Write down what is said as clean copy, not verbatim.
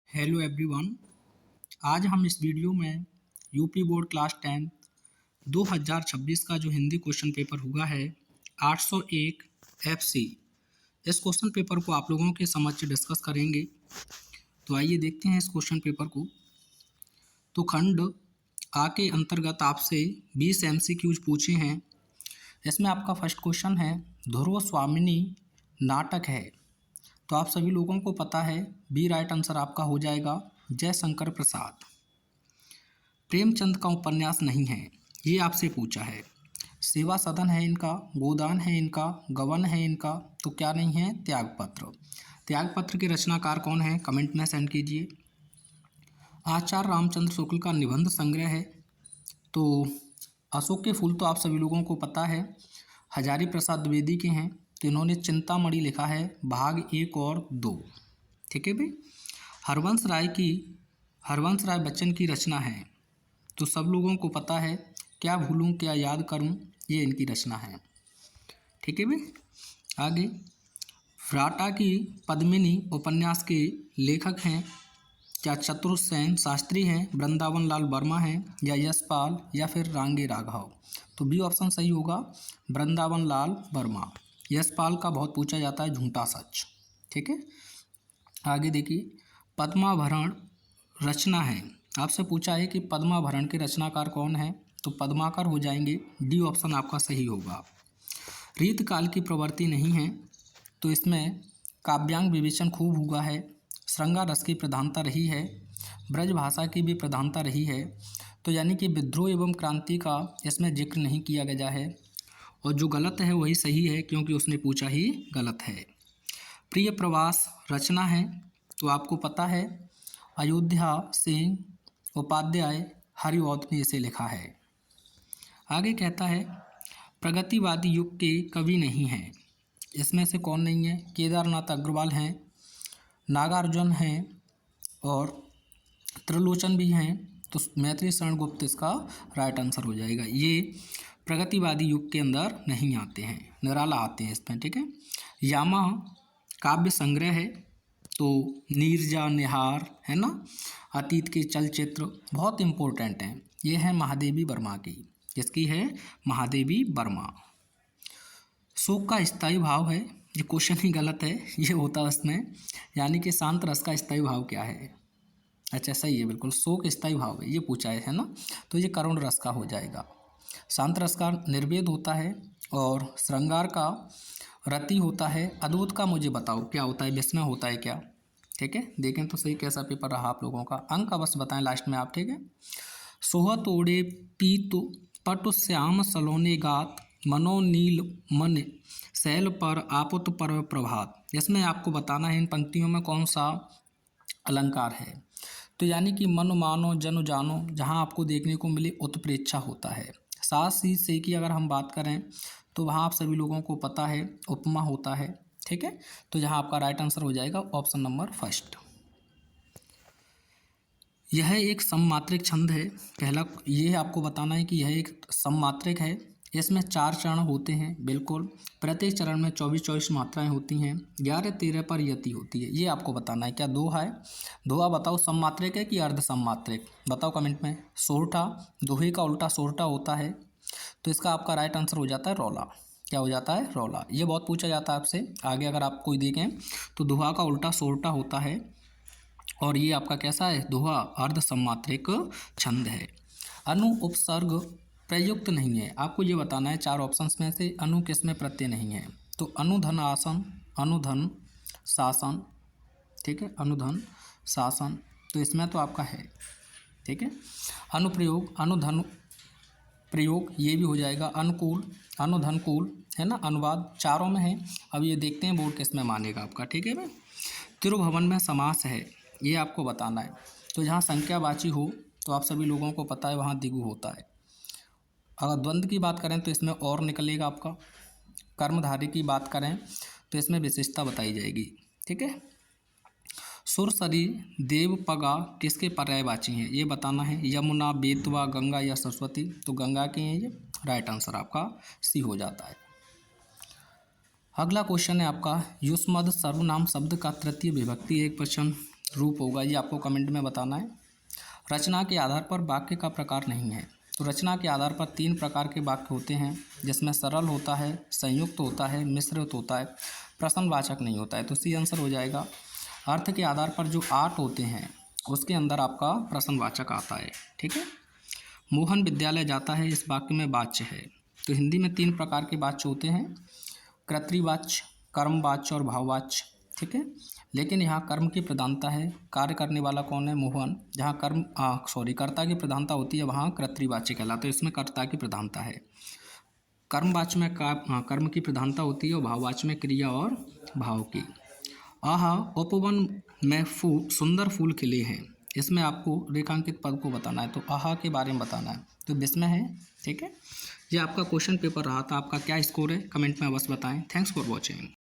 Hello everyone. आज हम इस वीडियो में यूपी बोर्ड क्लास 10 2026 का जो हिंदी क्वेश्चन पेपर हुआ है 801 FC, इस क्वेश्चन पेपर को आप लोगों के समक्ष डिस्कस करेंगे। तो आइए देखते हैं इस क्वेश्चन पेपर को। तो खंड आ के अंतर्गत आपसे 20 MCQs पूछे हैं। इसमें आपका फर्स्ट क्वेश्चन है ध्रुव स्वामिनी नाटक है। तो आप सभी लोगों को पता है बी राइट आंसर आपका हो जाएगा जयशंकर प्रसाद। प्रेमचंद का उपन्यास नहीं है, ये आपसे पूछा है। सेवा सदन है इनका, गोदान है इनका, गबन है इनका, तो क्या नहीं है त्यागपत्र। त्यागपत्र के रचनाकार कौन है कमेंट में सेंड कीजिए। आचार्य रामचंद्र शुक्ल का निबंध संग्रह है। तो अशोक के फूल तो आप सभी लोगों को पता है हजारी प्रसाद द्विवेदी के हैं। तो इन्होंने चिंतामणि लिखा है भाग 1 और 2। ठीक है भाई। हरवंश राय बच्चन की रचना है। तो सब लोगों को पता है क्या भूलूं क्या याद करूं, ये इनकी रचना है। ठीक है भाई। आगे फ्राटा की पद्मिनी उपन्यास के लेखक हैं क्या चतुर्सेन शास्त्री हैं, वृंदावन लाल वर्मा हैं, या यशपाल, या फिर रांगे राघव। तो बी ऑप्शन सही होगा वृंदावन लाल वर्मा। यशपाल का बहुत पूछा जाता है झूठा सच। ठीक है। आगे देखिए पद्माभरण रचना है। आपसे पूछा है कि पद्माभरण के रचनाकार कौन है। तो पद्माकर हो जाएंगे, डी ऑप्शन आपका सही होगा। रीतकाल की प्रवृत्ति नहीं है। तो इसमें काव्यांग विवेचन खूब हुआ है, श्रृंगार रस की प्रधानता रही है, ब्रज भाषा की भी प्रधानता रही है। तो यानी कि विद्रोह एवं क्रांति का इसमें जिक्र नहीं किया गया है, और जो गलत है वही सही है क्योंकि उसने पूछा ही गलत है। प्रिय प्रवास रचना है। तो आपको पता है अयोध्या सिंह उपाध्याय हरिऔध ने इसे लिखा है। आगे कहता है प्रगतिवादी युग के कवि नहीं हैं। इसमें से कौन नहीं है। केदारनाथ अग्रवाल हैं, नागार्जुन हैं और त्रिलोचन भी हैं। तो मैत्री शरण गुप्त इसका राइट आंसर हो जाएगा। ये प्रगतिवादी युग के अंदर नहीं आते हैं, निराला आते हैं इसमें। ठीक है। यामा काव्य संग्रह है। तो नीरजा निहार है ना, अतीत के चलचित्र बहुत इम्पोर्टेंट हैं। ये है महादेवी वर्मा की। किसकी है। महादेवी वर्मा। शोक का स्थायी भाव है। ये क्वेश्चन ही गलत है, ये होता है इसमें, यानी कि शांत रस का स्थायी भाव क्या है। अच्छा सही है बिल्कुल, शोक स्थायी भाव है ये पूछा है ना। तो ये करुण रस का हो जाएगा। शांत रस का निर्वेद होता है और श्रृंगार का रति होता है। अद्भुत का मुझे बताओ क्या होता है, विस्मय होता है क्या। ठीक है। देखें तो सही कैसा पेपर रहा आप लोगों का, अंक अवश्य बताएं लास्ट में आप। ठीक है। सोहत ओढ़े पीत पटु श्याम सलोने गात, मनो नील मन शैल पर आपुत पर प्रभात। इसमें आपको बताना है इन पंक्तियों में कौन सा अलंकार है। तो यानी कि मन मानो जन जानो, जहाँ आपको देखने को मिले उत्प्रेक्षा होता है। सास ही से की अगर हम बात करें तो वहाँ आप सभी लोगों को पता है उपमा होता है। ठीक है। तो यहाँ आपका राइट आंसर हो जाएगा ऑप्शन नंबर फर्स्ट। यह एक सममात्रिक छंद है। पहला ये आपको बताना है कि यह एक सममात्रिक है। इसमें 4 चरण होते हैं बिल्कुल। प्रत्येक चरण में 24 मात्राएं होती हैं। 11-13 पर यति होती है। ये आपको बताना है क्या दोहा है। दोहा बताओ सममात्रिक है कि अर्ध सममात्रिक, बताओ कमेंट में। सोरठा, दोहे का उल्टा सोरठा होता है। तो इसका आपका राइट आंसर हो जाता है रौला। क्या हो जाता है रौला। ये बहुत पूछा जाता है आपसे। आगे अगर आप कोई देखें तो दोहा का उल्टा सोरठा होता है, और ये आपका कैसा है दोहा अर्ध सम्मात्रिक छंद है। अनु उपसर्ग प्रयुक्त नहीं है। आपको ये बताना है 4 ऑप्शंस में से अनु किस में प्रत्यय नहीं है। तो अनुधन आसन, अनुधन शासन। ठीक है। अनुधन शासन तो इसमें तो आपका है। ठीक है। अनुप्रयोग, अनुधन प्रयोग ये भी हो जाएगा। अनुकूल, अनुधनकूल है ना, अनुवाद चारों में है। अब ये देखते हैं बोर्ड किस में मानेगा आपका। ठीक है भाई। तिरुभवन में समास है, ये आपको बताना है। तो जहाँ संख्यावाची हो तो आप सभी लोगों को पता है वहाँ दिगु होता है। अगर द्वंद्व की बात करें तो इसमें और निकलेगा आपका। कर्मधारी की बात करें तो इसमें विशेषता बताई जाएगी। ठीक है। सुर शरीर देव पगा किसके पर्यायवाची हैं ये बताना है। यमुना, बेतवा, गंगा या सरस्वती। तो गंगा के हैं ये। राइट आंसर आपका सी हो जाता है। अगला क्वेश्चन है आपका युष्मद सर्वनाम शब्द का तृतीय विभक्ति एक वचन रूप होगा, ये आपको कमेंट में बताना है। रचना के आधार पर वाक्य का प्रकार नहीं है। तो रचना के आधार पर 3 प्रकार के वाक्य होते हैं, जिसमें सरल होता है, संयुक्त होता है, मिश्रित होता है, प्रश्नवाचक नहीं होता है। तो सी आंसर हो जाएगा। अर्थ के आधार पर जो 8 होते हैं उसके अंदर आपका प्रश्नवाचक आता है। ठीक है। मोहन विद्यालय जाता है, इस वाक्य में वाच्य है। तो हिंदी में 3 प्रकार के वाच्य होते हैं, कर्तृवाच्य, कर्मवाच्य और भाववाच्य। ठीक है। लेकिन यहाँ कर्म की प्रधानता है, कार्य करने वाला कौन है? मोहन। जहाँ कर्ता की प्रधानता होती है वहाँ कर्तृवाच्य कहलाता है, इसमें कर्ता की प्रधानता है। कर्मवाच्य में कर्म की प्रधानता होती है और भाववाच्य में क्रिया और भाव की। आहा उपवन में सुंदर फूल खिले हैं, इसमें आपको रेखांकित पद को बताना है। तो आहा के बारे में बताना है, तो विस्मय है। ठीक है। ये आपका क्वेश्चन पेपर रहा था। आपका क्या स्कोर है कमेंट में अवश्य बताएं। Thanks for watching.